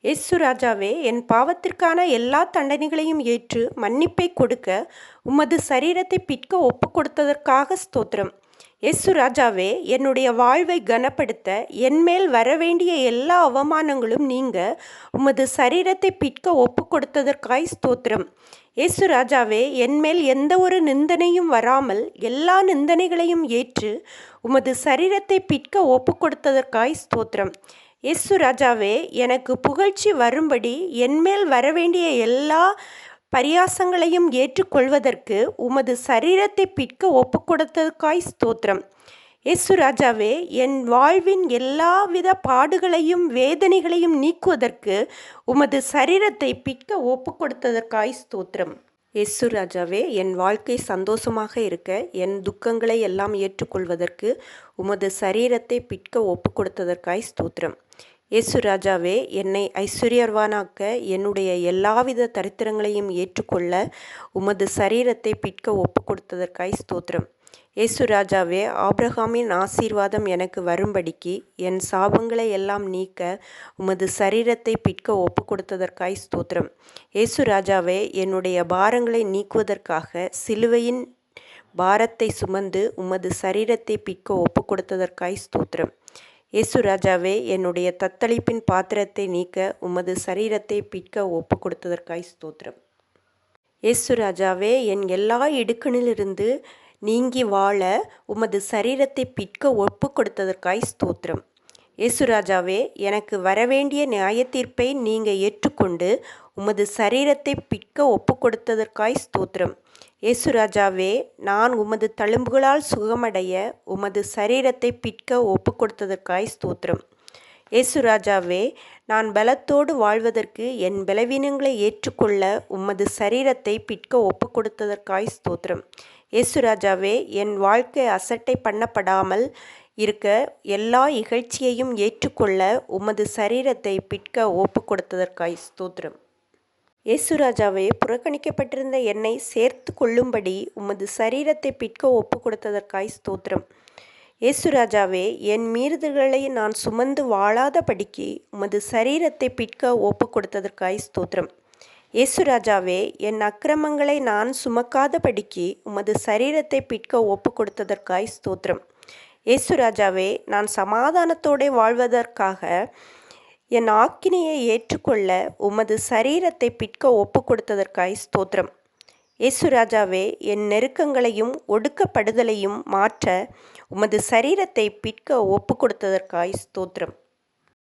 இயேசு ராஜாவே, என் பாவத்திற்கான எல்லா தண்டனைகளையும் ஏற்று மன்னிப்பை கொடுக்க உமது சரீரத்தை பிட்க ஒப்பு கொடுத்ததற்காக ஸ்தோத்திரம். இயேசு ராஜாவே, என்னுடைய வாழ்வை கனப்படுத்த என்மேல் வரவேண்டிய எல்லா அவமானங்களும் நீங்க உமது சரீரத்தை பிட்க ஒப்பு கொடுத்ததற்காய் ஸ்தோத்திரம். இயேசு ராஜாவே, என்மேல் எந்த ஒரு நிந்தனையும் வராமல் எல்லா நிந்தனைகளையும் ஏற்று உமது சரீரத்தை பிட்க ஒப்பு கொடுத்ததற்காய் ஸ்தோத்திரம். இயேசு ராஜாவே, எனக்கு புகழ்ச்சி வரும்படி என்மேல் வரவேண்டிய எல்லா பரியாசங்களையும் ஏற்றுக்கொள்வதற்கு உமது சரீரத்தை பிட்க ஒப்பு கொடுத்ததற்காய் ஸ்தோத்திரம். இயேசு ராஜாவே, என் வாழ்வின் எல்லாவித பாடுகளையும் வேதனைகளையும் நீக்குவதற்கு உமது சரீரத்தை பிட்க ஒப்பு கொடுத்ததற்காய் ஸ்தோத்திரம். இயேசு ராஜாவே, என் வாழ்க்கை சந்தோஷமாக இருக்க என் துக்கங்களை எல்லாம் ஏற்றுக்கொள்வதற்கு உமது சரீரத்தை பிட்க ஒப்பு கொடுத்ததற்காய் ஸ்தோத்திரம். இயேசு ராஜாவே, என்னை ஐஸ்வர்யவானாக்க என்னுடைய எல்லாவித தரித்திரங்களையும் ஏற்றுக்கொள்ள உமது சரீரத்தை பிட்க ஒப்பு கொடுத்ததற்காய் ஸ்தோத்திரம். இயேசு ராஜாவே, ஆபிரகாமின் ஆசீர்வாதம் எனக்கு வரும்படிக்கு என் சாபங்களை எல்லாம் நீக்க உமது சரீரத்தை பிட்க ஒப்பு கொடுத்ததற்காய் ஸ்தோத்திரம். இயேசு ராஜாவே, என்னுடைய பாரங்களை நீக்குவதற்காக சிலுவையின் பாரத்தை சுமந்து உமது சரீரத்தை பிட்க ஒப்பு கொடுத்ததற்காய் ஸ்தோத்திரம். இயேசு ராஜாவே, என்னுடைய தத்தளிப்பின் பாத்திரத்தை நீக்க உமது சரீரத்தை பிட்க ஒப்பு கொடுத்ததற்காய் ஸ்தோத்திரம். இயேசு ராஜாவே, என் எல்லா இடுக்கணிலிருந்து நீங்கி வாழ உமது சரீரத்தை பிட்க ஒப்பு கொடுத்ததற்காய் ஸ்தோத்திரம். இயேசு ராஜாவே, எனக்கு வரவேண்டிய நியாயத்தீர்ப்பை நீங்கள் ஏற்றுக்கொண்டு உமது சரீரத்தை பிட்க ஒப்பு கொடுத்ததற்காய் ஸ்தோத்திரம். இயேசு ராஜாவே, நான் உமது தழும்புகளால் சுகமடைய உமது சரீரத்தை பிட்க ஒப்பு கொடுத்ததற்காய் ஸ்தோத்திரம். இயேசு ராஜாவே, நான் பலத்தோடு வாழ்வதற்கு என் பலவீனங்களை ஏற்றுக்கொள்ள உமது சரீரத்தை பிட்க ஒப்பு கொடுத்ததற்காய் ஸ்தோத்திரம். இயேசு ராஜாவே, என் வாழ்க்கை அசட்டை பண்ணப்படாமல் இருக்க எல்லா இகழ்ச்சியையும் ஏற்றுக்கொள்ள உமது சரீரத்தை பிட்க ஒப்பு கொடுத்ததற்காய் ஸ்தோத்திரம். இயேசு ராஜாவே, புறக்கணிக்கப்பட்டிருந்த என்னை சேர்த்து கொள்ளும்படி உமது சரீரத்தை பிட்க ஒப்பு கொடுத்ததற்காய் ஸ்தோத்திரம். இயேசு ராஜாவே, என் மீறுதல்களை நான் சுமந்து வாழாதபடிக்கு உமது சரீரத்தை பிட்க ஒப்பு கொடுத்ததற்காய் ஸ்தோத்திரம். இயேசு ராஜாவே, என் அக்கிரமங்களை நான் சுமக்காதபடிக்கு உமது சரீரத்தை பிட்க ஒப்பு கொடுத்ததற்காய் ஸ்தோத்திரம். இயேசு ராஜாவே, நான் சமாதானத்தோடு வாழ்வதற்காக என் ஆக்கினையை ஏற்றுக்கொள்ள உமது சரீரத்தை பிட்க ஒப்பு கொடுத்ததற்காய் ஸ்தோத்திரம். இயேசு ராஜாவே, என் நெருக்கங்களையும் ஒடுக்கப்படுதலையும் மாற்ற உமது சரீரத்தை பிட்க ஒப்பு கொடுத்ததற்காய் ஸ்தோத்திரம்.